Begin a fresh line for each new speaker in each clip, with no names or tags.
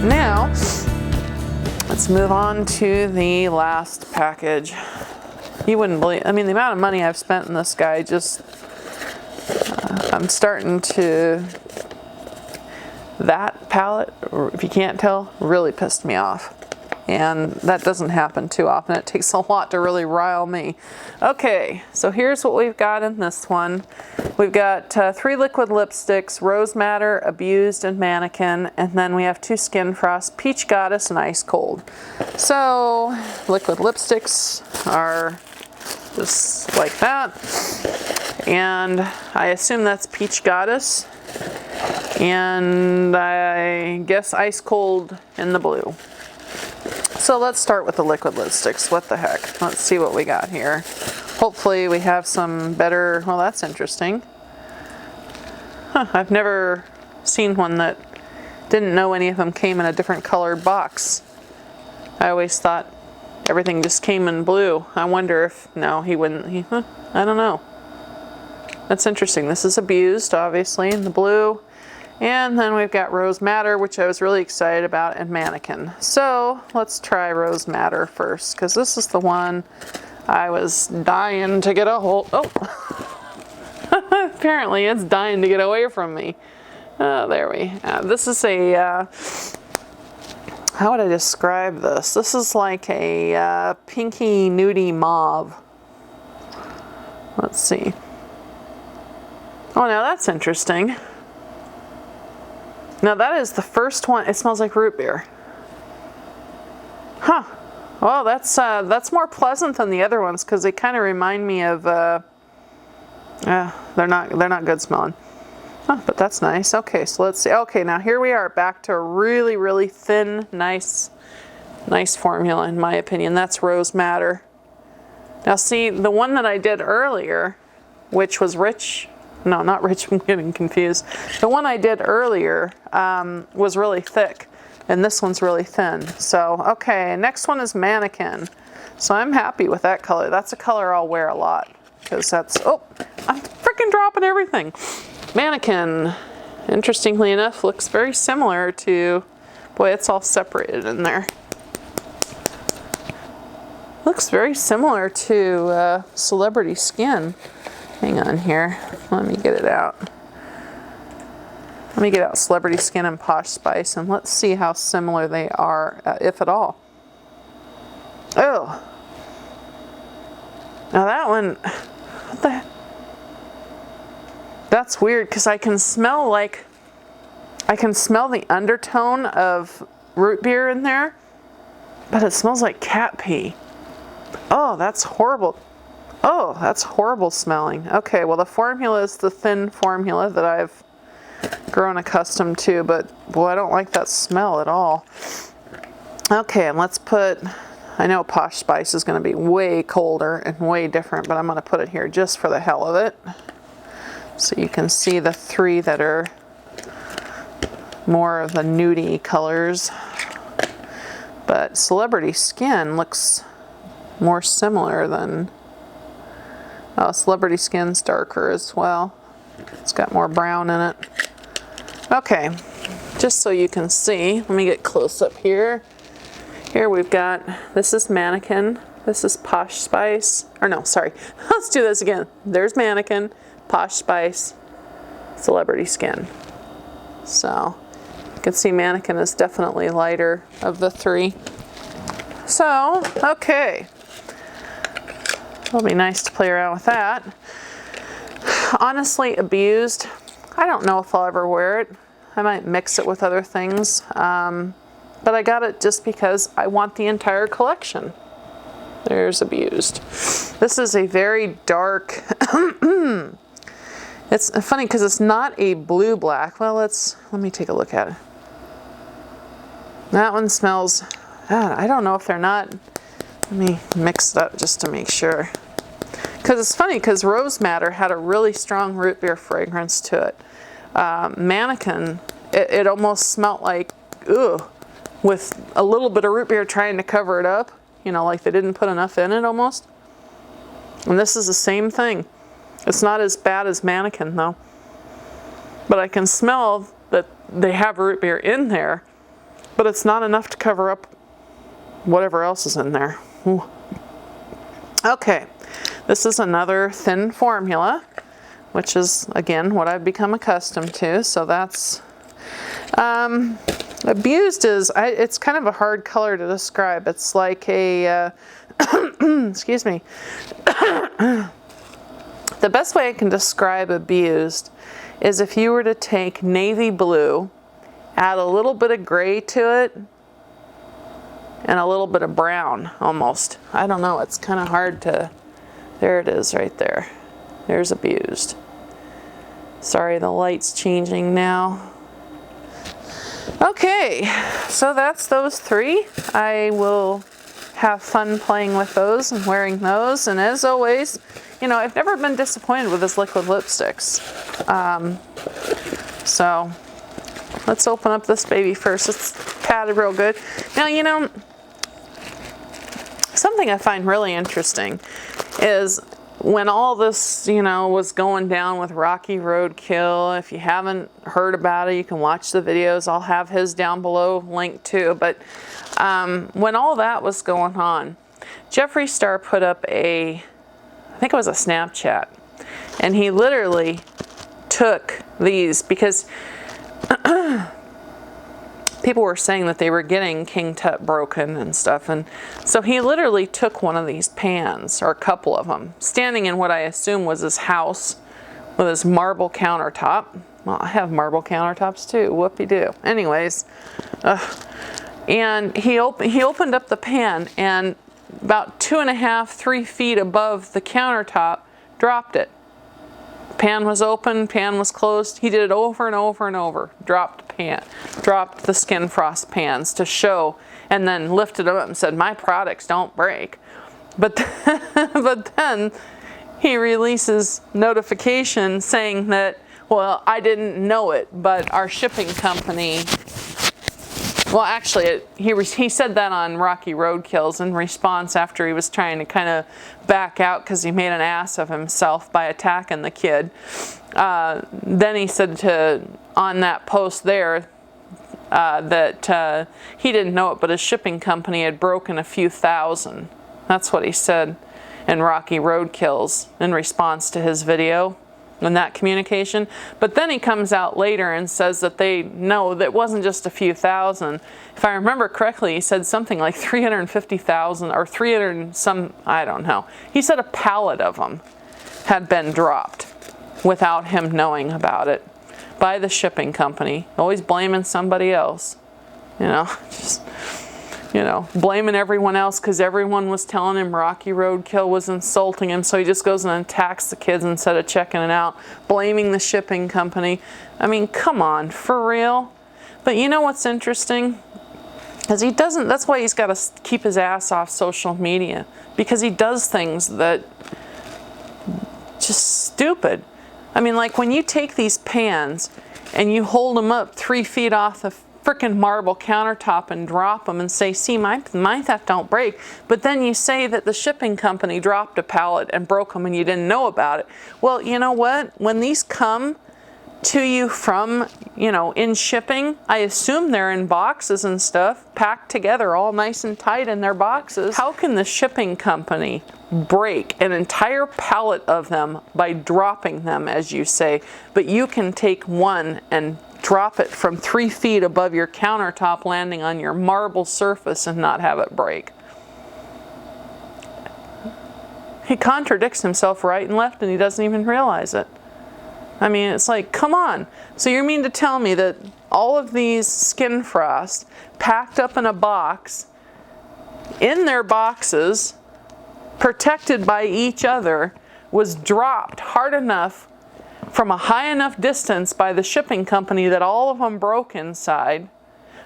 Now, let's move on to the last package. You wouldn't believe, I mean, the amount of money I've spent in this guy, just, I'm starting to, that palette, if you can't tell, really pissed me off. And that doesn't happen too often. It takes a lot to really rile me. Okay, so here's what we've got in this one. We've got 3 liquid lipsticks, Rose Madder, Abused, and Mannequin. And then we have 2 Skin Frost, Peach Goddess, and Ice Cold. So, liquid lipsticks are just like that. And I assume that's Peach Goddess. And I guess Ice Cold in the blue. So let's start with the liquid lipsticks. What the heck? Let's see what we got here. Hopefully we have some better, well, that's interesting. Huh, I've never seen one that didn't know any of them came in a different colored box. I always thought everything just came in blue. I wonder if, no, he wouldn't, I don't know. That's interesting. This is Abused, obviously, in the blue. And then we've got Rose Madder, which I was really excited about, and Mannequin. So let's try Rose Madder first, because this is the one I was dying to get a hold. Oh, apparently it's dying to get away from me. There we. This is a. How would I describe this? This is like a pinky nudie mauve. Let's see. Oh, now that's interesting. Now that is the first one. It smells like root beer. Huh. Well, that's more pleasant than the other ones because they kind of remind me of. They're not good smelling. Huh, but that's nice. Okay, so let's see. Okay, now here we are back to a really, really thin, nice formula in my opinion. That's Rose Madder. Now see, the one that I did earlier, which was Rich. No, not Rich, I'm getting confused. The one I did earlier was really thick, and this one's really thin. So, okay, next one is Mannequin. So I'm happy with that color. That's a color I'll wear a lot, because that's, oh, I'm freaking dropping everything. Mannequin, interestingly enough, looks very similar to, boy, it's all separated in there. Looks very similar to Celebrity Skin. Hang on here, let me get it out. Let me get out Celebrity Skin and Posh Spice and let's see how similar they are, if at all. Oh, now that one, what the, that's weird because I can smell the undertone of root beer in there, but it smells like cat pee. Oh, that's horrible. Oh, that's horrible smelling. Okay, well the formula is the thin formula that I've grown accustomed to, but boy, I don't like that smell at all. Okay, and let's put, I know Posh Spice is going to be way colder and way different, but I'm going to put it here just for the hell of it. So you can see the 3 that are more of the nudie colors. But Celebrity Skin looks more similar than, oh, Celebrity Skin's darker as well. It's got more brown in it. Okay, just so you can see, let me get close up here. Here we've got, this is Mannequin, this is Posh Spice, or no, sorry, let's do this again. There's Mannequin, Posh Spice, Celebrity Skin. So, you can see Mannequin is definitely lighter of the 3. So, okay. It'll be nice to play around with that. Honestly, Abused, I don't know if I'll ever wear it. I might mix it with other things. But I got it just because I want the entire collection. There's Abused. This is a very dark, it's funny because it's not a blue black. Well, let me take a look at it. That one smells, I don't know if they're not, let me mix it up just to make sure. Because it's funny because Rose Madder had a really strong root beer fragrance to it. Mannequin, it almost smelled like, ugh, with a little bit of root beer trying to cover it up. You know, like they didn't put enough in it almost. And this is the same thing. It's not as bad as Mannequin though. But I can smell that they have root beer in there. but it's not enough to cover up whatever else is in there. Ooh. Okay, this is another thin formula, which is, again, what I've become accustomed to. So that's, Abused is, it's kind of a hard color to describe. It's like a, excuse me. The best way I can describe Abused is if you were to take navy blue, add a little bit of gray to it, and a little bit of brown, almost. I don't know, it's kind of hard to, there it is right there. There's Abused. Sorry, the light's changing now. Okay, so that's those three. I will have fun playing with those and wearing those, and as always, you know, I've never been disappointed with this liquid lipsticks. So let's open up this baby first. It's padded real good. Now, you know, something I find really interesting is when all this, you know, was going down with RockyRoadkill. If you haven't heard about it, you can watch the videos. I'll have his down below linked too. But when all that was going on, Jeffree Star put up I think it was a Snapchat, and he literally took these because people were saying that they were getting King Tut broken and stuff, and so he literally took one of these pans, or a couple of them, standing in what I assume was his house with his marble countertop. Well, I have marble countertops too, whoopee-doo. Anyways, and he opened up the pan, and about 2.5, 3 feet above the countertop, dropped it. Pan was open, pan was closed. He did it over and over and over. Dropped the Skin Frost pans to show, and then lifted them up and said, "My products don't break." But then he releases notification saying that, well, I didn't know it, but our shipping company. Well, actually, he said that on RockyRoadkill's in response after he was trying to kind of back out because he made an ass of himself by attacking the kid. Then he said on that post there that he didn't know it, but his shipping company had broken a few thousand. That's what he said in RockyRoadkill's in response to his video. In that communication. But then he comes out later and says that they know that it wasn't just a few thousand. If I remember correctly, he said something like 350,000 or 300 some, I don't know. He said a pallet of them had been dropped without him knowing about it by the shipping company. Always blaming somebody else. You know, just, you know, blaming everyone else because everyone was telling him RockyRoadkill was insulting him, so he just goes and attacks the kids instead of checking it out, blaming the shipping company. I mean, come on, for real? But you know what's interesting? Because he doesn't, that's why he's got to keep his ass off social media, because he does things that just stupid. I mean, like when you take these pans and you hold them up 3 feet off the frickin' marble countertop and drop them and say, see, my stuff don't break. But then you say that the shipping company dropped a pallet and broke them and you didn't know about it. Well, you know what? When these come to you from, you know, in shipping, I assume they're in boxes and stuff, packed together all nice and tight in their boxes. How can the shipping company break an entire pallet of them by dropping them, as you say, but you can take one and drop it from 3 feet above your countertop, landing on your marble surface, and not have it break? He contradicts himself right and left, and he doesn't even realize it. I mean, it's like, come on. So you mean to tell me that all of these Skin Frost packed up in a box, in their boxes, protected by each other, was dropped hard enough from a high enough distance by the shipping company that all of them broke inside,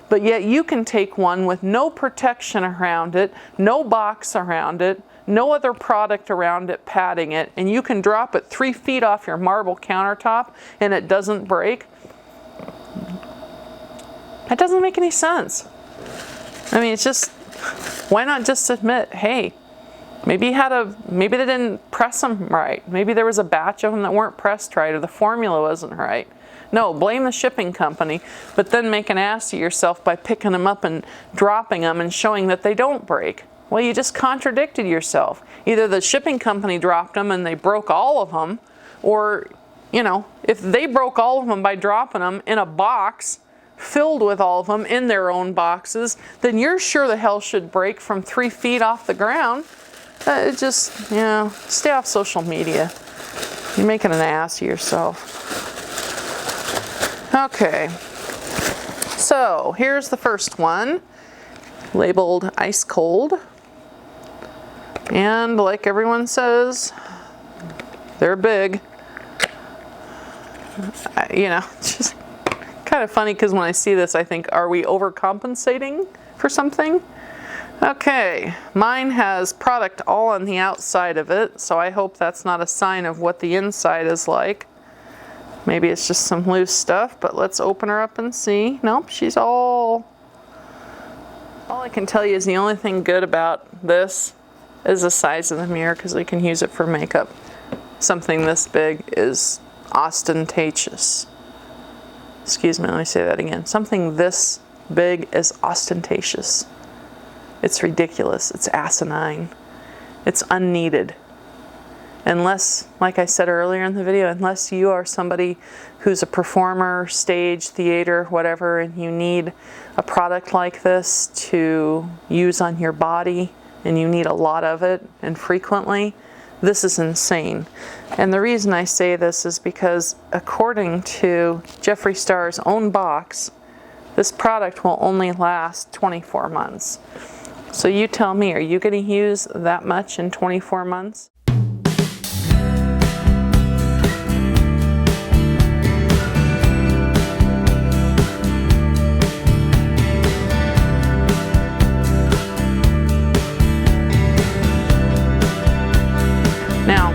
but yet you can take one with no protection around it, no box around it, no other product around it padding it, and you can drop it 3 feet off your marble countertop and it doesn't break? That doesn't make any sense. I mean, it's just, why not just admit, hey, maybe maybe they didn't press them right. Maybe there was a batch of them that weren't pressed right, or the formula wasn't right. No, blame the shipping company, but then make an ass of yourself by picking them up and dropping them and showing that they don't break. Well, you just contradicted yourself. Either the shipping company dropped them and they broke all of them, or, you know, if they broke all of them by dropping them in a box filled with all of them in their own boxes, then you're sure the hell should break from 3 feet off the ground. It just, you know, stay off social media. You're making an ass of yourself. Okay, so here's the first one, labeled ice cold. And like everyone says, they're big. You know, it's just kind of funny because when I see this, I think, are we overcompensating for something? Okay, mine has product all on the outside of it, so I hope that's not a sign of what the inside is like. Maybe it's just some loose stuff, but let's open her up and see. Nope, she's all I can tell you is the only thing good about this is the size of the mirror, because we can use it for makeup. Something this big is ostentatious. Excuse me, let me say that again. Something this big is ostentatious. It's ridiculous. It's asinine. It's unneeded. Unless, like I said earlier in the video, unless you are somebody who's a performer, stage, theater, whatever, and you need a product like this to use on your body, and you need a lot of it and frequently, this is insane. And the reason I say this is because according to Jeffree Star's own box, this product will only last 24 months. So you tell me, are you going to use that much in 24 months? Now,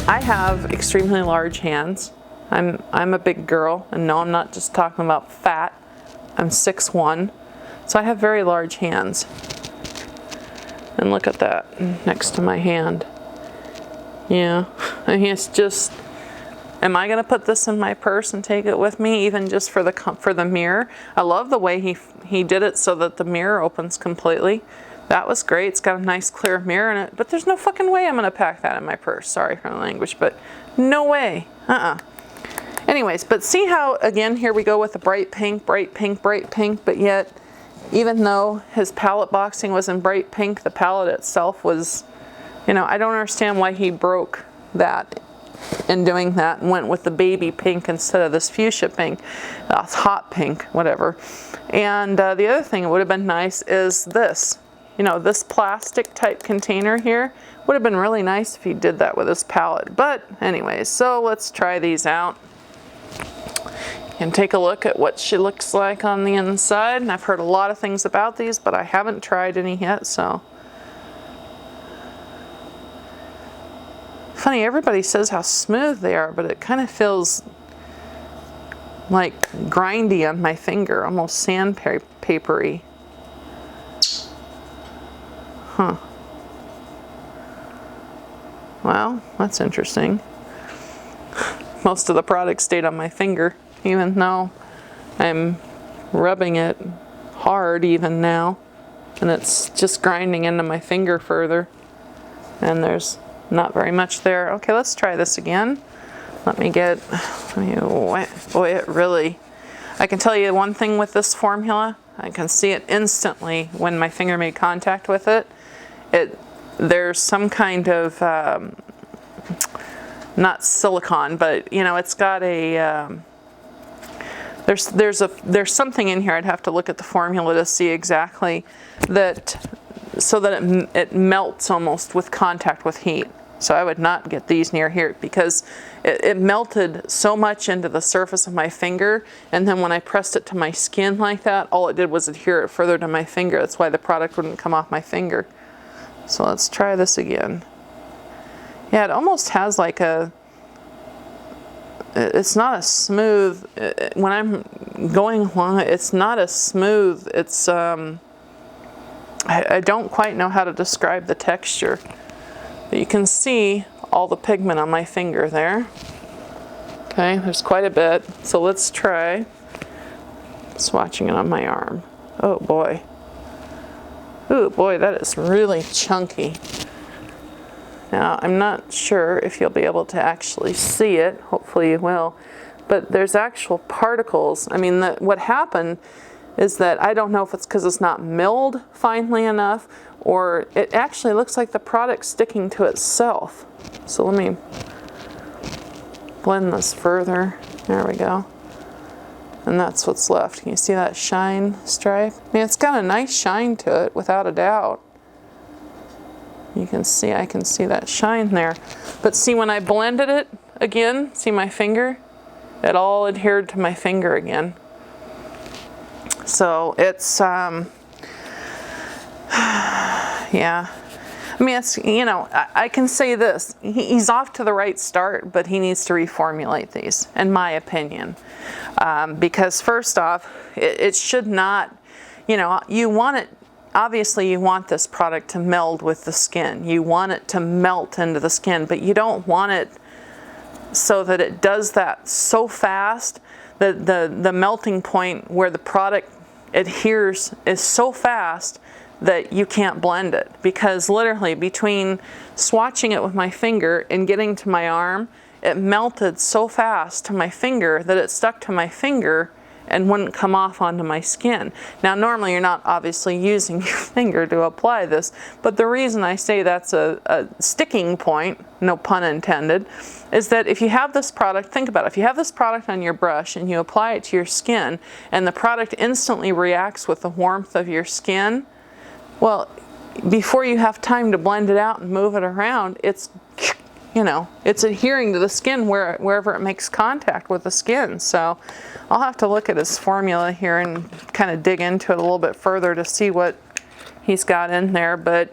I have extremely large hands. I'm a big girl, and no, I'm not just talking about fat. I'm 6'1". So I have very large hands. And look at that next to my hand. Yeah, I mean, it's just, am I gonna put this in my purse and take it with me, even just for the mirror? I love the way he did it so that the mirror opens completely. That was great. It's got a nice clear mirror in it, but there's no fucking way I'm gonna pack that in my purse. Sorry for the language, but no way. Anyways, but see how, again, here we go with the bright pink, but yet, even though his palette boxing was in bright pink, the palette itself was, you know, I don't understand why he broke that in doing that and went with the baby pink instead of this fuchsia pink, hot pink, whatever. And the other thing that would have been nice is this. You know, this plastic type container here would have been really nice if he did that with his palette. But anyways, so let's try these out and take a look at what she looks like on the inside. And I've heard a lot of things about these, but I haven't tried any yet, so. Funny, everybody says how smooth they are, but it kind of feels like grindy on my finger, almost sandpapery. Huh. Well, that's interesting. Most of the product stayed on my finger, even though I'm rubbing it hard even now, and it's just grinding into my finger further, and there's not very much there. Okay, let's try this again. Boy, it really, I can tell you one thing with this formula. I can see it instantly when my finger made contact with it. There's some kind of not silicone, but you know, it's got a there's something in here. I'd have to look at the formula to see exactly that, so that it melts almost with contact with heat. So I would not get these near here, because it melted so much into the surface of my finger, and then when I pressed it to my skin like that, all it did was adhere it further to my finger. That's why the product wouldn't come off my finger. So let's try this again. Yeah, it almost has like a, it's not a smooth, when I'm going along, it's not a smooth, it's, I don't quite know how to describe the texture. But you can see all the pigment on my finger there. Okay, there's quite a bit. So let's try swatching it on my arm. Oh boy. Oh boy, that is really chunky. Now, I'm not sure if you'll be able to actually see it. Hopefully you will. But there's actual particles. I mean, what happened is that I don't know if it's because it's not milled finely enough, or it actually looks like the product's sticking to itself. So let me blend this further. There we go. And that's what's left. Can you see that shine stripe? I mean, it's got a nice shine to it, without a doubt. You can see, I can see that shine there. But see, when I blended it again, see my finger? It all adhered to my finger again. So it's, yeah. I mean, it's, you know, I can say this. He's off to the right start, but he needs to reformulate these, in my opinion. Because first off, it should not, you know, you want it, obviously you want this product to meld with the skin. You want it to melt into the skin, but you don't want it so that it does that so fast that the melting point where the product adheres is so fast that you can't blend it. Because literally between swatching it with my finger and getting to my arm, it melted so fast to my finger that it stuck to my finger and wouldn't come off onto my skin. Now normally you're not obviously using your finger to apply this, but the reason I say that's a sticking point, no pun intended, is that if you have this product, think about it, if you have this product on your brush and you apply it to your skin and the product instantly reacts with the warmth of your skin, well, before you have time to blend it out and move it around, it's, you know, it's adhering to the skin wherever it makes contact with the skin. So I'll have to look at his formula here and kind of dig into it a little bit further to see what he's got in there. But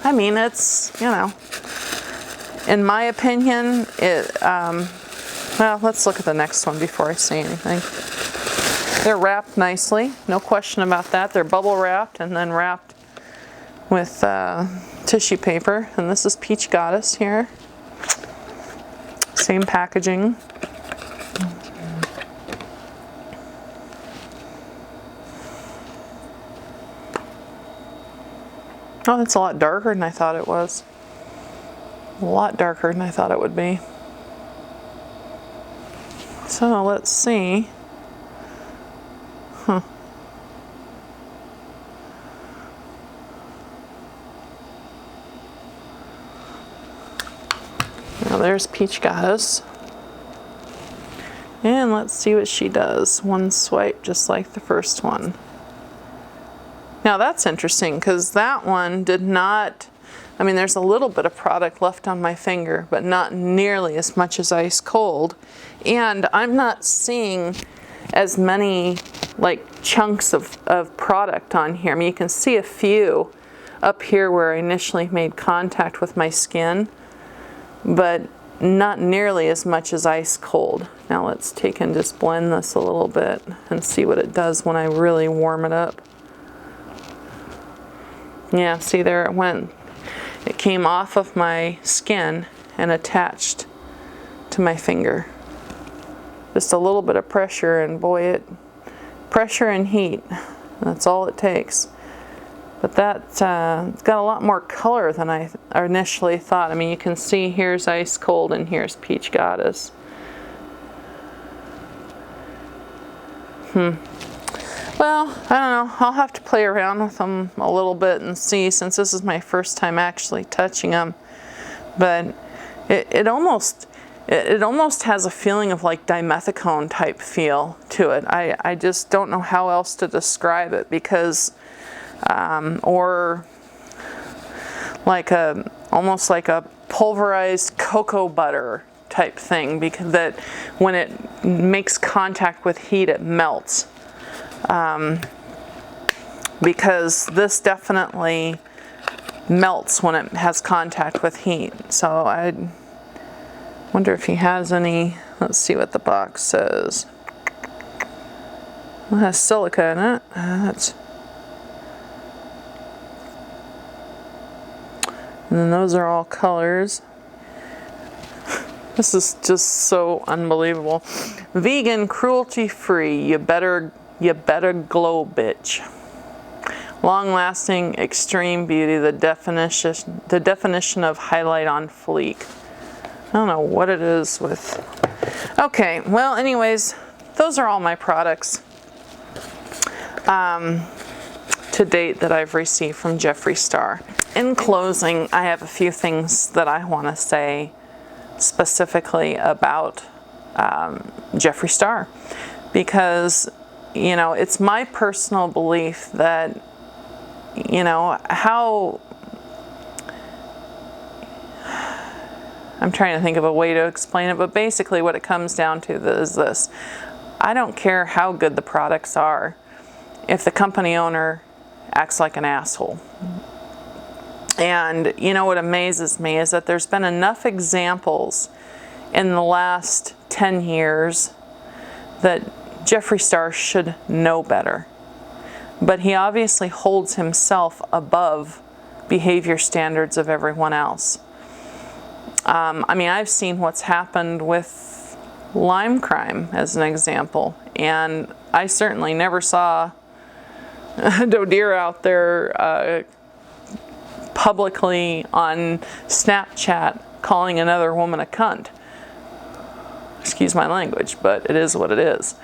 I mean, it's, you know, in my opinion, it, well, let's look at the next one before I say anything. They're wrapped nicely, no question about that. They're bubble wrapped and then wrapped with tissue paper. And this is Peach Goddess here. Same packaging. Oh, it's a lot darker than I thought it was. A lot darker than I thought it would be. So let's see. Huh. Now there's Peach Goddess. And let's see what she does. One swipe just like the first one. Now that's interesting because that one did not, I mean, there's a little bit of product left on my finger, but not nearly as much as ice cold. And I'm not seeing as many like chunks of product on here. I mean, you can see a few up here where I initially made contact with my skin, but not nearly as much as ice cold. Now let's take and just blend this a little bit and see what it does when I really warm it up. Yeah, see, there it went. It came off of my skin and attached to my finger. Just a little bit of pressure and boy, pressure and heat, that's all it takes. But that's it's got a lot more color than I initially thought. I mean, you can see here's Ice Cold and here's Peach Goddess. Well, I don't know. I'll have to play around with them a little bit and see, since this is my first time actually touching them. But it almost has a feeling of like dimethicone type feel to it. I just don't know how else to describe it, because or like almost like a pulverized cocoa butter type thing, because that when it makes contact with heat it melts. Because this definitely melts when it has contact with heat. So I wonder if he has any. Let's see what the box says. It has silica in it. And then those are all colors. This is just so unbelievable. Vegan, cruelty-free. You better glow, bitch. Long-lasting, extreme beauty. The definition of highlight on fleek. I don't know what it is with. Okay, well, anyways, those are all my products to date that I've received from Jeffree Star. In closing, I have a few things that I want to say specifically about Jeffree Star, because, you know, it's my personal belief that, you know, how, I'm trying to think of a way to explain it, but basically what it comes down to is this: I don't care how good the products are if the company owner acts like an asshole. And you know what amazes me is that there's been enough examples in the last 10 years that Jeffree Star should know better. But he obviously holds himself above behavior standards of everyone else. I mean, I've seen what's happened with Lime Crime as an example, and I certainly never saw Dodir out there publicly on Snapchat calling another woman a cunt. Excuse my language, but it is what it is.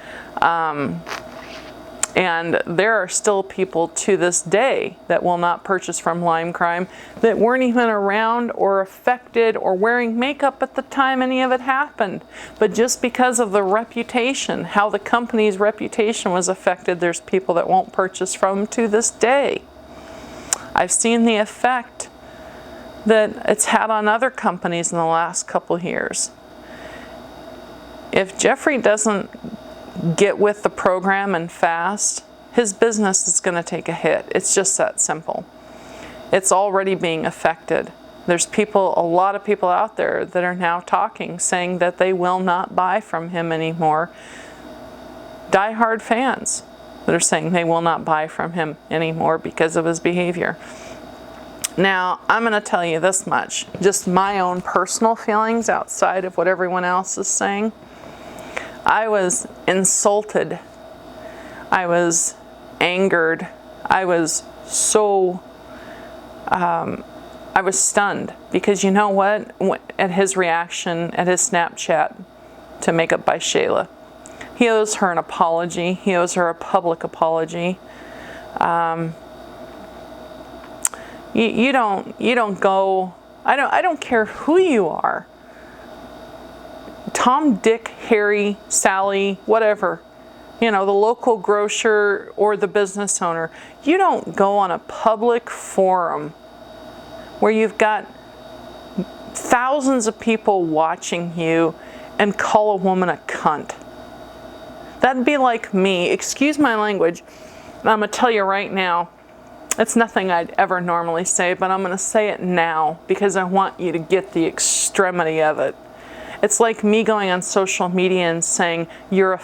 And there are still people to this day that will not purchase from Lime Crime that weren't even around or affected or wearing makeup at the time any of it happened. But just because of the reputation, how the company's reputation was affected, there's people that won't purchase from to this day. I've seen the effect that it's had on other companies in the last couple of years. If Jeffree doesn't get with the program and fast, his business is going to take a hit. It's just that simple. It's already being affected. There's people, a lot of people out there that are now talking, saying that they will not buy from him anymore. Die-hard fans that are saying they will not buy from him anymore because of his behavior. Now, I'm going to tell you this much, just my own personal feelings outside of what everyone else is saying. I was insulted. I was angered. I was so, I was stunned, because you know what? At his reaction, at his Snapchat to MakeupByShayla, he owes her an apology. He owes her a public apology. You don't go, I don't care who you are. Tom, Dick, Harry, Sally, whatever, you know, the local grocer or the business owner. You don't go on a public forum where you've got thousands of people watching you and call a woman a cunt. That'd be like me, excuse my language, and I'm going to tell you right now, it's nothing I'd ever normally say, but I'm going to say it now because I want you to get the extremity of it. It's like me going on social media and saying, you're a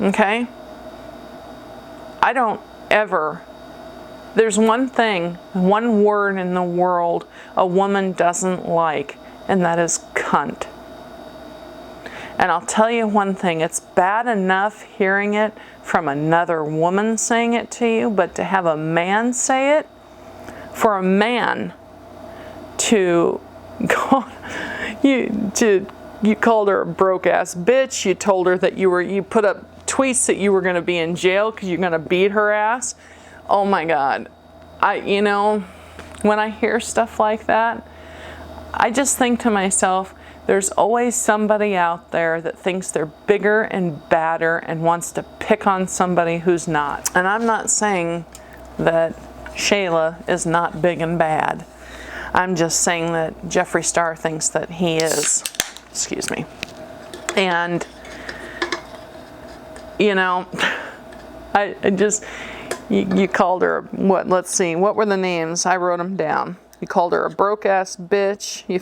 okay? I don't ever, there's one thing, one word in the world a woman doesn't like, and that is cunt. And I'll tell you one thing, it's bad enough hearing it from another woman saying it to you, but to have a man say it, for a man to go, you called her a broke ass bitch, you told her that you put up tweets that you were going to be in jail because you're going to beat her ass. Oh my God. You know, when I hear stuff like that, I just think to myself, there's always somebody out there that thinks they're bigger and badder and wants to pick on somebody who's not. And I'm not saying that Shayla is not big and bad. I'm just saying that Jeffree Star thinks that he is. Excuse me. And, you know, I just, you called her, what, let's see, what were the names? I wrote them down. You called her a broke-ass bitch. You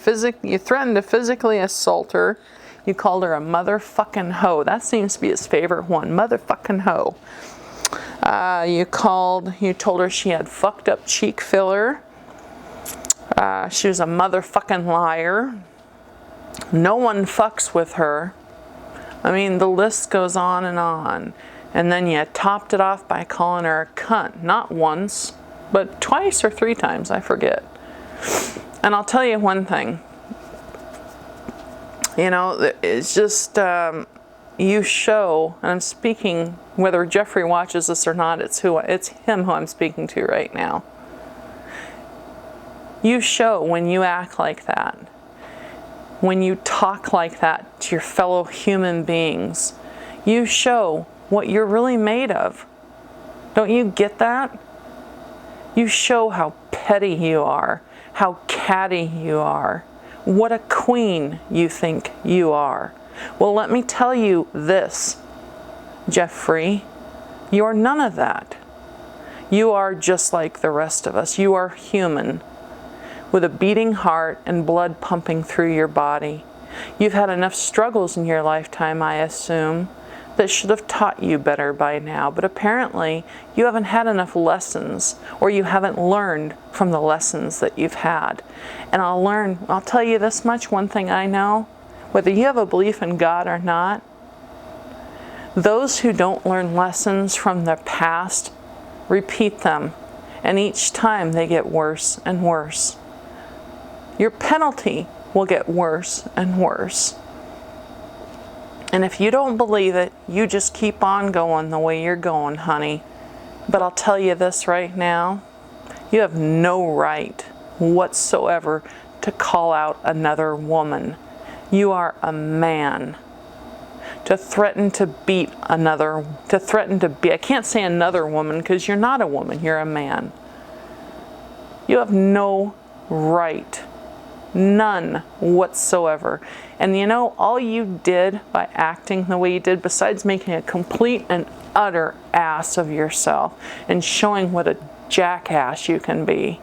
threatened to physically assault her. You called her a motherfucking hoe. That seems to be his favorite one, motherfucking hoe. You told her she had fucked up cheek filler. She was a motherfucking liar. No one fucks with her. I mean, the list goes on. And then you topped it off by calling her a cunt. Not once, but twice or 3 times, I forget. And I'll tell you one thing. You know, it's just, you show, and I'm speaking, whether Jeffree watches this or not, it's him who I'm speaking to right now. You show when you act like that, when you talk like that to your fellow human beings. You show what you're really made of. Don't you get that? You show how petty you are, how catty you are, what a queen you think you are. Well, let me tell you this, Jeffree, you're none of that. You are just like the rest of us. You are human, with a beating heart and blood pumping through your body. You've had enough struggles in your lifetime, I assume, that should have taught you better by now, but apparently you haven't had enough lessons, or you haven't learned from the lessons that you've had. And I'll tell you this much, one thing I know, whether you have a belief in God or not, those who don't learn lessons from their past repeat them, and each time they get worse and worse. Your penalty will get worse and worse. And if you don't believe it, you just keep on going the way you're going, honey. But I'll tell you this right now, you have no right whatsoever to call out another woman. You are a man. To threaten to beat another, I can't say another woman because you're not a woman, you're a man. You have no right. None whatsoever. And you know, all you did by acting the way you did, besides making a complete and utter ass of yourself and showing what a jackass you can be,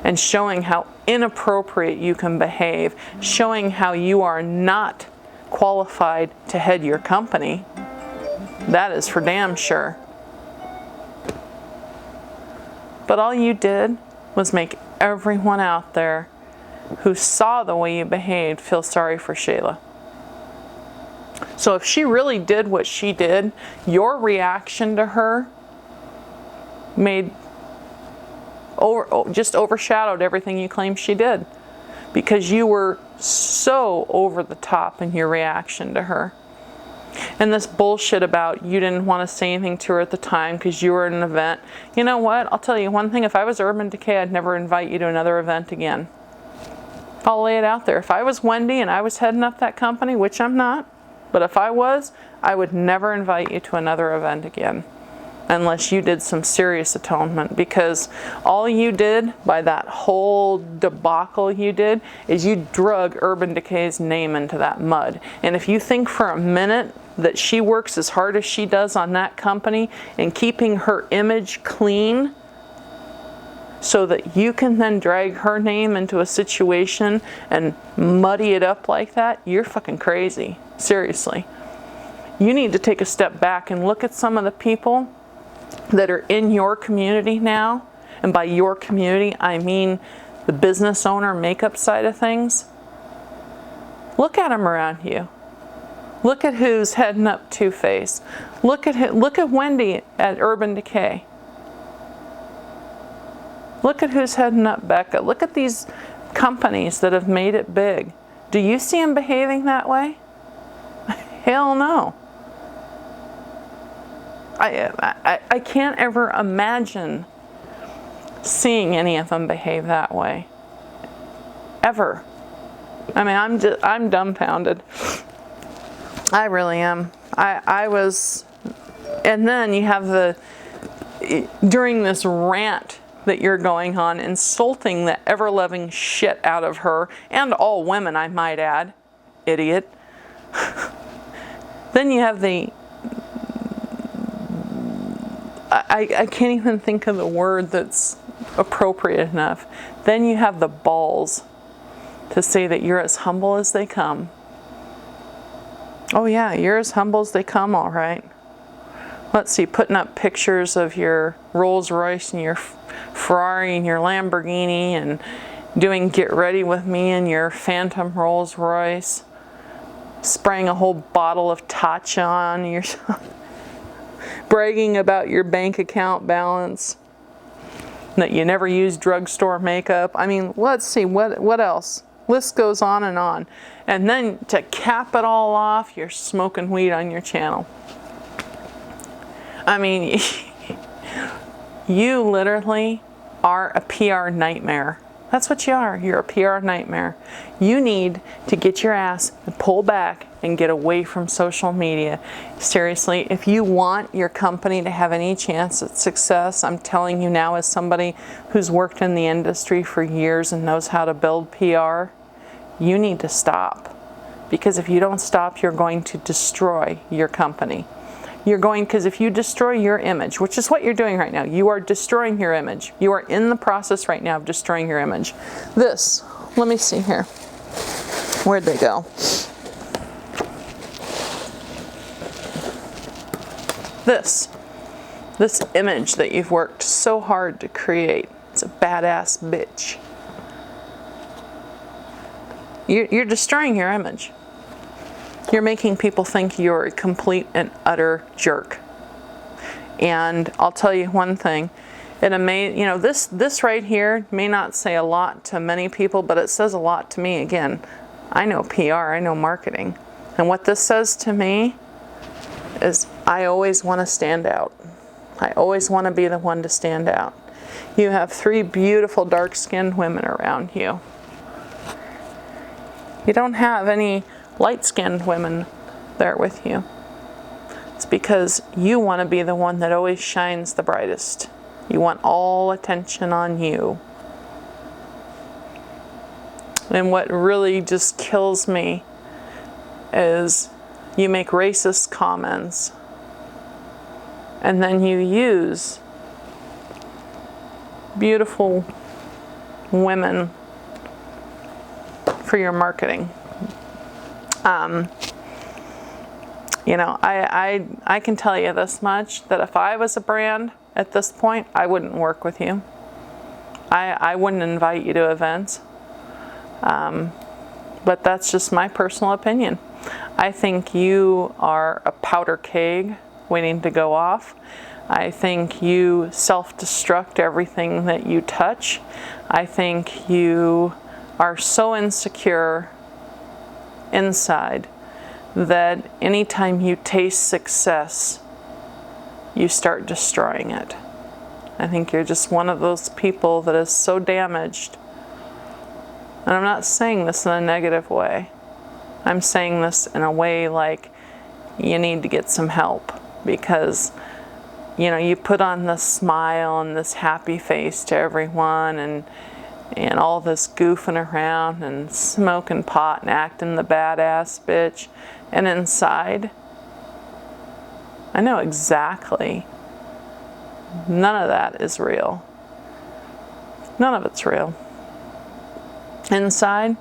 and showing how inappropriate you can behave, showing how you are not qualified to head your company, that is for damn sure. But all you did was make everyone out there who saw the way you behaved feel sorry for Shayla. So if she really did what she did, your reaction to her just overshadowed everything you claimed she did, because you were so over the top in your reaction to her. And this bullshit about you didn't want to say anything to her at the time because you were at an event. You know what? I'll tell you one thing. If I was Urban Decay, I'd never invite you to another event again. I'll lay it out there. If I was Wendy and I was heading up that company, which I'm not, but if I was, I would never invite you to another event again unless you did some serious atonement, because all you did by that whole debacle you did is you drug Urban Decay's name into that mud. And if you think for a minute that she works as hard as she does on that company and keeping her image clean so that you can then drag her name into a situation and muddy it up like that, you're fucking crazy. Seriously. You need to take a step back and look at some of the people that are in your community now. And by your community, I mean the business owner makeup side of things. Look at them around you. Look at who's heading up Too Faced. Look at Wendy at Urban Decay. Look at who's heading up Becca. Look at these companies that have made it big. Do you see them behaving that way? Hell no. I can't ever imagine seeing any of them behave that way. Ever. I mean, I'm dumbfounded. I really am. I was, and then you have during this rant that you're going on, insulting the ever-loving shit out of her, and all women, I might add, idiot. Then you have I can't even think of the word that's appropriate enough. Then you have the balls to say that you're as humble as they come. Oh yeah, you're as humble as they come, all right. Let's see, putting up pictures of your Rolls Royce and your Ferrari and your Lamborghini doing get ready with me in your Phantom Rolls Royce, spraying a whole bottle of Tatcha on yourself, bragging about your bank account balance, that you never use drugstore makeup. I mean, let's see, what else? List goes on. And then to cap it all off, you're smoking weed on your channel. I mean, you literally are a PR nightmare. That's what you are. You're a PR nightmare. You need to get your ass and pull back and get away from social media. Seriously, if you want your company to have any chance at success, I'm telling you now as somebody who's worked in the industry for years and knows how to build PR, you need to stop. Because if you don't stop, you're going to destroy your company. Because if you destroy your image, which is what you're doing right now, you are destroying your image. You are in the process right now of destroying your image. This, let me see here. Where'd they go? This image that you've worked so hard to create, it's a badass bitch. You're destroying your image. You're making people think you're a complete and utter jerk. And I'll tell you one thing, this right here may not say a lot to many people, but it says a lot to me. Again, I know PR, I know marketing. And what this says to me is I always want to stand out. I always want to be the one to stand out. You have 3 beautiful dark-skinned women around you. You don't have any light-skinned women there with you. It's because you want to be the one that always shines the brightest. You want all attention on you. And what really just kills me is you make racist comments and then you use beautiful women for your marketing. I can tell you this much, that if I was a brand at this point, I wouldn't work with you. I wouldn't invite you to events. But that's just my personal opinion. I think you are a powder keg waiting to go off. I think you self-destruct everything that you touch. I think you are so insecure inside that anytime you taste success, you start destroying it. I think you're just one of those people that is so damaged. And I'm not saying this in a negative way. I'm saying this in a way like you need to get some help, because you put on this smile and this happy face to everyone and all this goofing around and smoking pot and acting the badass bitch. And inside, I know exactly, none of that is real. None of it's real. Inside,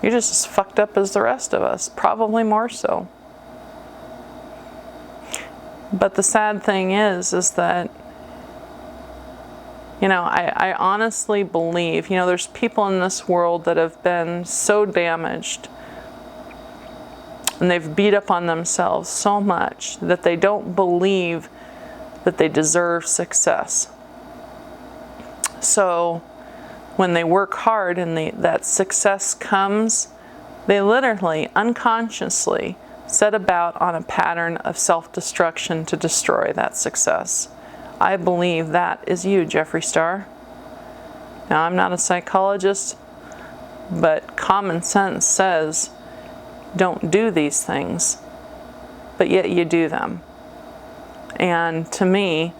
you're just as fucked up as the rest of us, probably more so. But the sad thing is that, I honestly believe, there's people in this world that have been so damaged and they've beat up on themselves so much that they don't believe that they deserve success. So when they work hard and that success comes, they literally, unconsciously, set about on a pattern of self-destruction to destroy that success. I believe that is you, Jeffree Star. Now, I'm not a psychologist, but common sense says don't do these things, but yet you do them. And to me,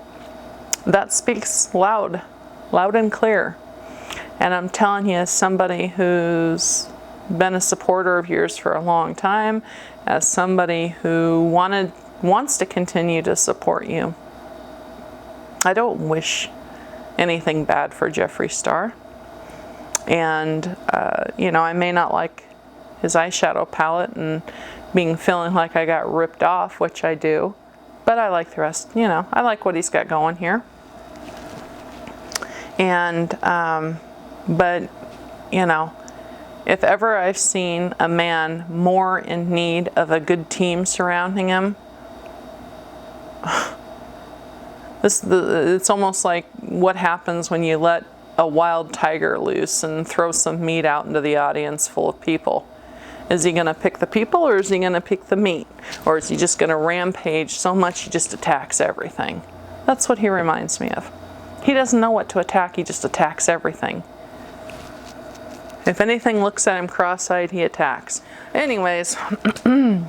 that speaks loud and clear. And I'm telling you, as somebody who's been a supporter of yours for a long time, as somebody who wants to continue to support you, I don't wish anything bad for Jeffree Star. And, I may not like his eyeshadow palette and feeling like I got ripped off, which I do, but I like the rest, I like what he's got going here. And, But, you know, if ever I've seen a man more in need of a good team surrounding him, it's almost like what happens when you let a wild tiger loose and throw some meat out into the audience full of people. Is he going to pick the people, or is he going to pick the meat? Or is he just going to rampage so much he just attacks everything? That's what he reminds me of. He doesn't know what to attack, he just attacks everything. If anything looks at him cross-eyed, he attacks. Anyways, you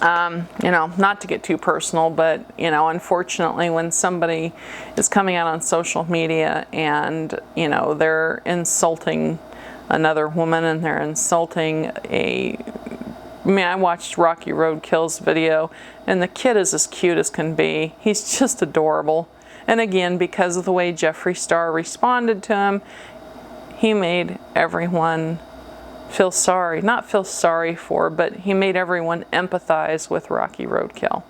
know, not to get too personal, but, you know, unfortunately when somebody is coming out on social media and, you know, they're insulting another woman and they're insulting I mean, I watched RockyRoadkill's video, and the kid is as cute as can be. He's just adorable. And again, because of the way Jeffree Star responded to him, he made everyone feel sorry. Not feel sorry for, but he made everyone empathize with RockyRoadkill.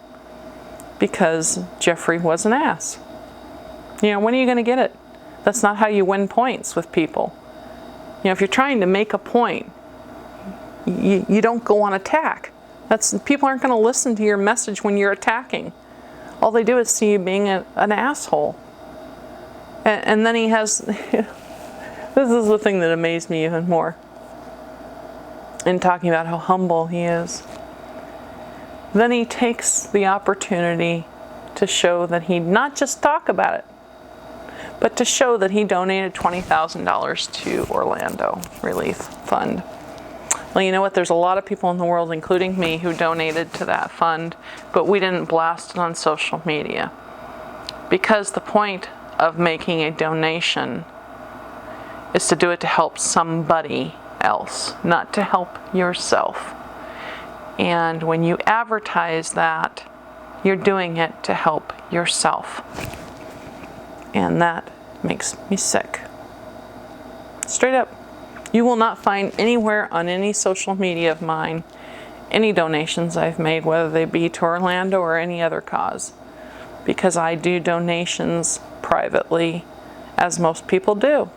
Because Jeffree was an ass. You know, when are you going to get it? That's not how you win points with people. You know, if you're trying to make a point, you don't go on attack. People aren't going to listen to your message when you're attacking. All they do is see you being an asshole. And then he has, this is the thing that amazed me even more, in talking about how humble he is. Then he takes the opportunity to show that he not just talk about it, but to show that he donated $20,000 to Orlando Relief Fund. Well, you know what? There's a lot of people in the world, including me, who donated to that fund, but we didn't blast it on social media. Because the point of making a donation is to do it to help somebody else, not to help yourself. And when you advertise that, you're doing it to help yourself. And that makes me sick. Straight up. You will not find anywhere on any social media of mine any donations I've made, whether they be to Orlando or any other cause. Because I do donations privately, as most people do.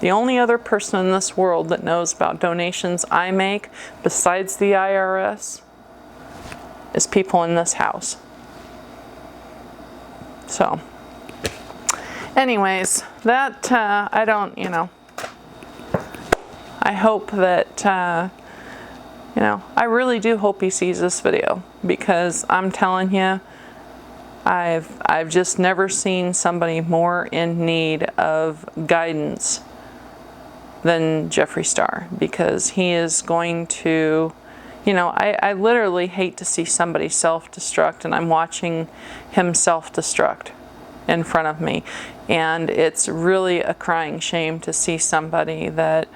The only other person in this world that knows about donations I make, besides the IRS, is people in this house. So, anyways, that, I don't, you know, I hope that, you know, I really do hope he sees this video, because I'm telling you, I've just never seen somebody more in need of guidance than Jeffree Star, because he is going to, you know, I literally hate to see somebody self-destruct, and I'm watching him self-destruct in front of me, and it's really a crying shame to see somebody that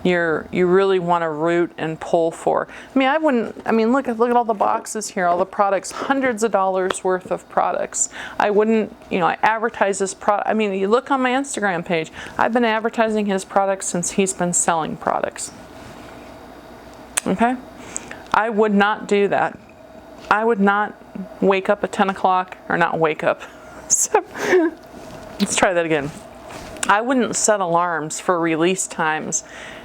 you really want to root and pull for. I mean, look at all the boxes here, all the products, hundreds of dollars worth of products. I wouldn't, you know, I advertise this product. I mean, you look on my Instagram page, I've been advertising his products since he's been selling products. Okay? I would not do that. I would not wake up at 10 o'clock, or not wake up. So, let's try that again. I wouldn't set alarms for release times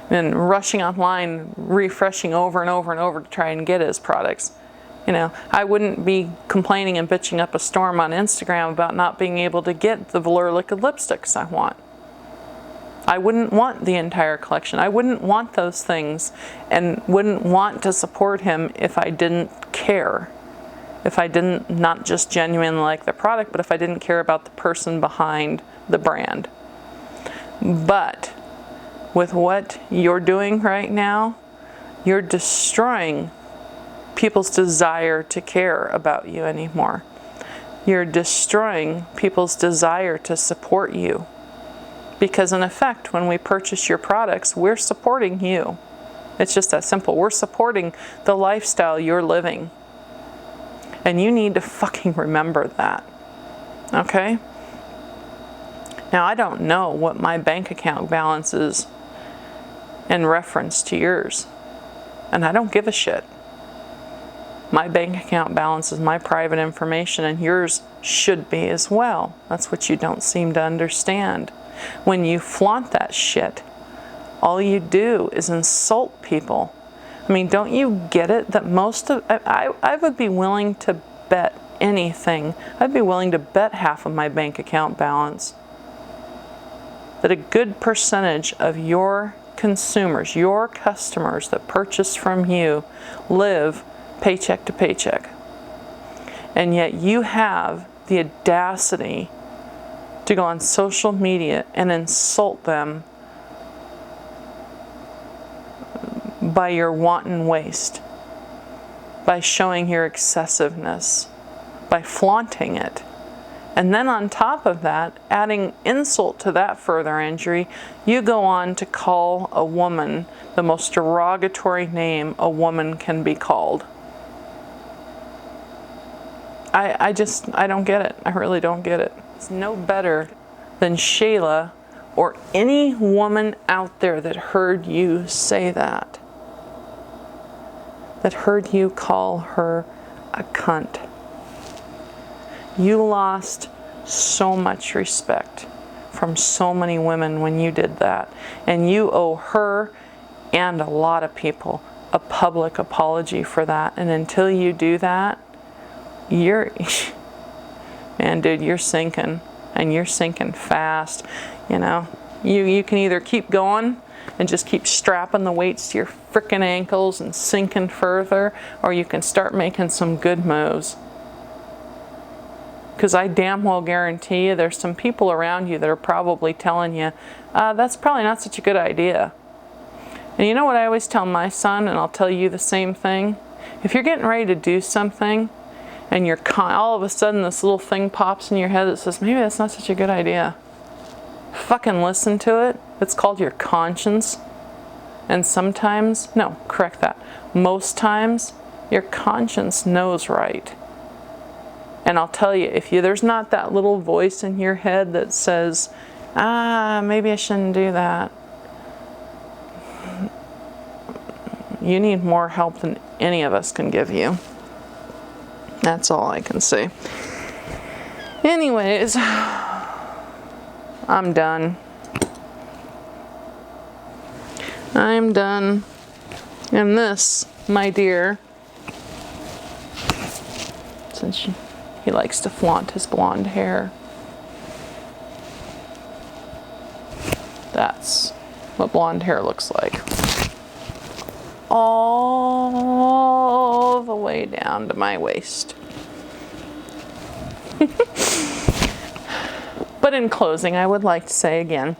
and rushing online, refreshing over and over and over to try and get his products. You know, I wouldn't be complaining and bitching up a storm on Instagram about not being able to get the Velour Liquid Lipsticks I want. I wouldn't want the entire collection. I wouldn't want those things, and wouldn't want to support him if I didn't care. If I didn't not just genuinely like the product, but if I didn't care about the person behind the brand. But with what you're doing right now, you're destroying people's desire to care about you anymore. You're destroying people's desire to support you. Because in effect, when we purchase your products, we're supporting you. It's just that simple. We're supporting the lifestyle you're living. And you need to fucking remember that. Okay? Now, I don't know what my bank account balance is in reference to yours. And I don't give a shit. My bank account balance is my private information, and yours should be as well. That's what you don't seem to understand. When you flaunt that shit, all you do is insult people. I mean, don't you get it that most of, I would be willing to bet anything. I'd be willing to bet half of my bank account balance that a good percentage of your consumers, your customers that purchase from you, live paycheck to paycheck. And yet you have the audacity to go on social media and insult them by your wanton waste, by showing your excessiveness, by flaunting it. And then on top of that, adding insult to that further injury, you go on to call a woman the most derogatory name a woman can be called. I don't get it. I really don't get it. It's no better than Shayla or any woman out there that heard you say that heard you call her a cunt. You lost so much respect from so many women when you did that. And you owe her and a lot of people a public apology for that. And until you do that, man, dude, you're sinking. And you're sinking fast. You know, you can either keep going and just keep strapping the weights to your frickin' ankles and sinking further, or you can start making some good moves. Because I damn well guarantee you there's some people around you that are probably telling you, that's probably not such a good idea. And you know what I always tell my son, and I'll tell you the same thing? If you're getting ready to do something, and you're all of a sudden this little thing pops in your head that says, maybe that's not such a good idea. Fucking listen to it. It's called your conscience. And sometimes, no, correct that. Most times, your conscience knows right. And I'll tell you, if there's not that little voice in your head that says, maybe I shouldn't do that, you need more help than any of us can give you. That's all I can say. Anyways, I'm done. I'm done. And this, my dear, since he likes to flaunt his blonde hair, that's what blonde hair looks like. All the way down to my waist. But in closing, I would like to say again,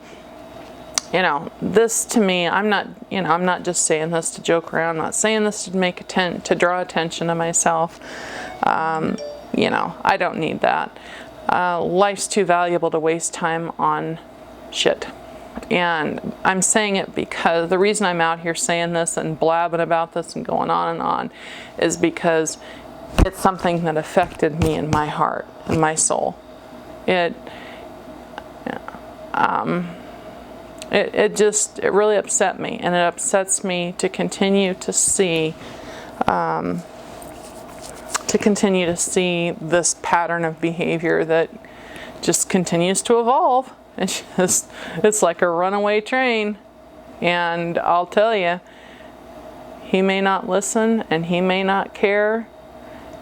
this to me, I'm not just saying this to joke around, I'm not saying this to draw attention to myself. I don't need that. Life's too valuable to waste time on shit. And I'm saying it because the reason I'm out here saying this and blabbing about this and going on and on is because it's something that affected me in my heart and my soul. It really upset me, and it upsets me to continue to see this pattern of behavior that just continues to evolve. It's like a runaway train. And I'll tell you, he may not listen, and he may not care,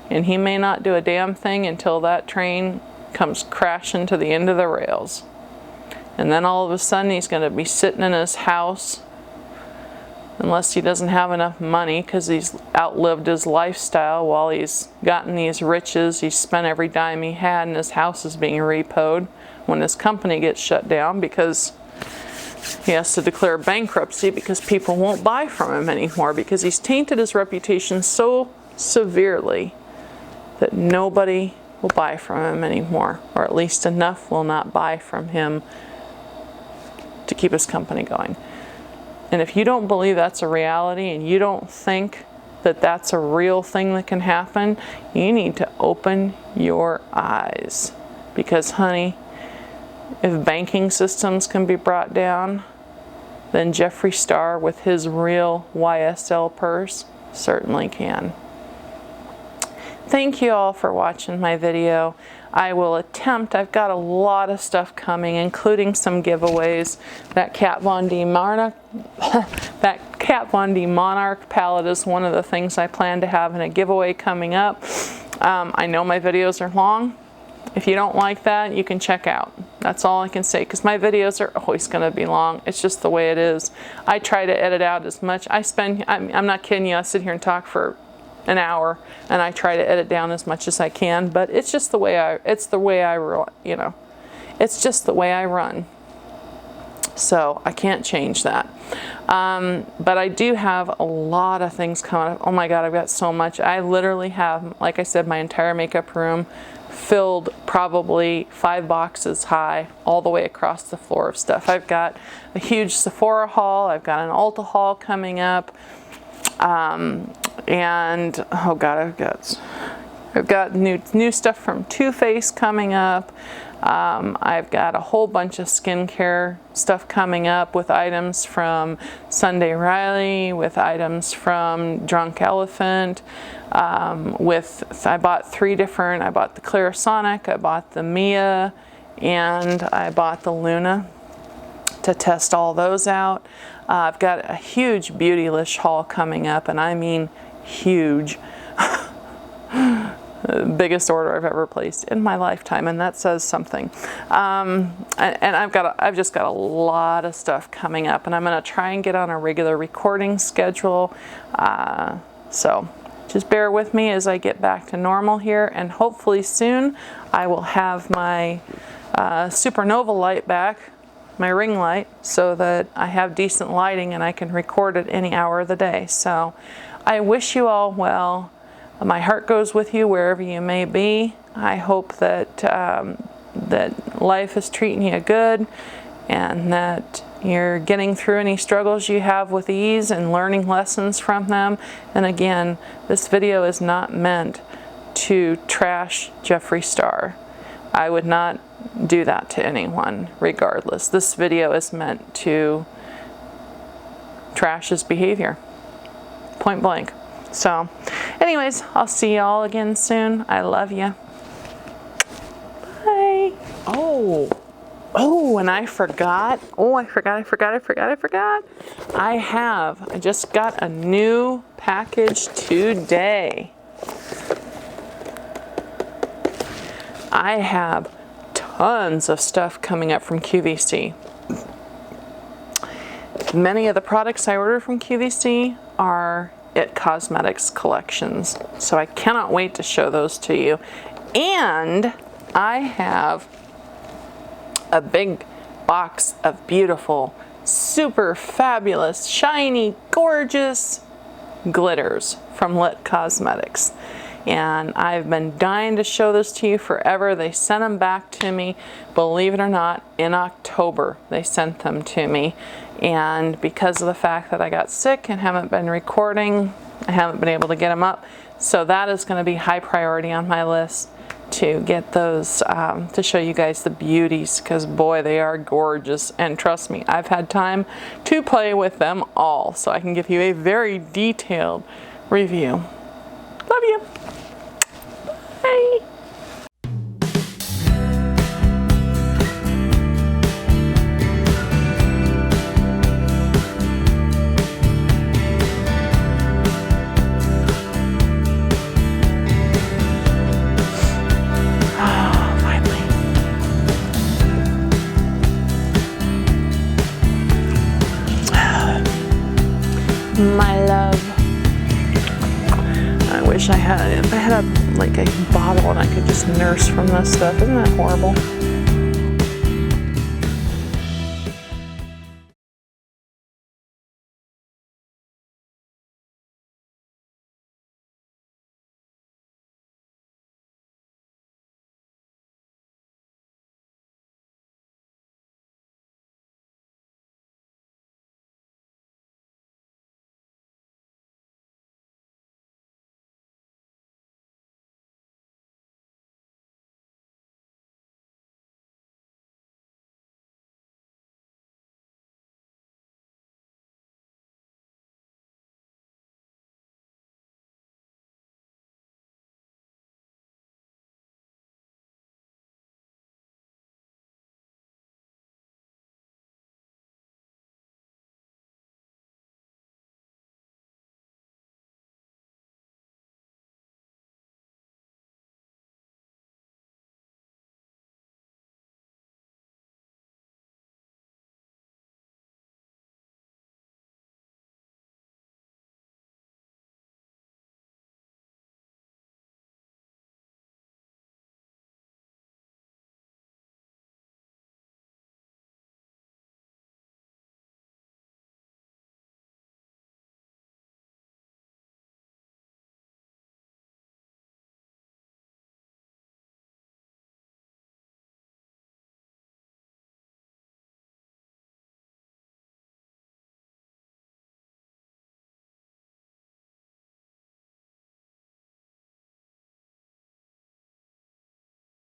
and he may not do a damn thing until that train comes crashing to the end of the rails. And then all of a sudden he's going to be sitting in his house, unless he doesn't have enough money because he's outlived his lifestyle while he's gotten these riches. He's spent every dime he had, and his house is being repoed when his company gets shut down because he has to declare bankruptcy because people won't buy from him anymore, because he's tainted his reputation so severely that nobody will buy from him anymore, or at least enough will not buy from him to keep his company going. And if you don't believe that's a reality, and you don't think that that's a real thing that can happen, you need to open your eyes. Because, honey, if banking systems can be brought down, then Jeffree Star with his real YSL purse certainly can. thank you all for watching my video. I will attempt, I've got a lot of stuff coming, including some giveaways. That Kat Von D Monarch, that Kat Von D Monarch palette is one of the things I plan to have in a giveaway coming up. I know my videos are long. If you don't like that, you can check out. That's all I can say, because my videos are always going to be long. It's just the way it is. I try to edit out as much. I'm not kidding you, I sit here and talk for an hour, and I try to edit down as much as I can, but it's just the way it's just the way I run. So I can't change that. But I do have a lot of things coming up. Oh my God, I've got so much. I literally have, like I said, my entire makeup room filled, probably 5 boxes high, all the way across the floor of stuff. I've got a huge Sephora haul. I've got an Ulta haul coming up. And oh God, I've got new stuff from Too Faced coming up. I've got a whole bunch of skincare stuff coming up with items from Sunday Riley, with items from Drunk Elephant, I bought 3 different, I bought the Clarisonic, I bought the Mia, and I bought the Luna to test all those out. I've got a huge Beautylish haul coming up, and I mean huge. Biggest order I've ever placed in my lifetime, and that says something. And I've just got a lot of stuff coming up, and I'm going to try and get on a regular recording schedule. So just bear with me as I get back to normal here, and hopefully soon I will have my Supernova light back, my ring light, so that I have decent lighting and I can record at any hour of the day. So I wish you all well. My heart goes with you wherever you may be. I hope that that life is treating you good, and that you're getting through any struggles you have with ease and learning lessons from them. And again, this video is not meant to trash Jeffree Star. I would not do that to anyone, regardless. This video is meant to trash his behavior, point blank. So anyways, I'll see y'all again soon. I love you. Bye. Oh, and I forgot. I just got a new package today. I have tons of stuff coming up from QVC. Many of the products I ordered from QVC are It Cosmetics collections, so I cannot wait to show those to you. And I have a big box of beautiful, super fabulous, shiny, gorgeous glitters from It Cosmetics. And I've been dying to show this to you forever. They sent them back to me, believe it or not, in October they sent them to me. And because of the fact that I got sick and haven't been recording, I haven't been able to get them up. So that is going to be high priority on my list, to get those to show you guys the beauties, because boy, they are gorgeous. And trust me, I've had time to play with them all, so I can give you a very detailed review. Love you. Bye. My love. I wish I had a bottle and I could just nurse from this stuff. Isn't that horrible?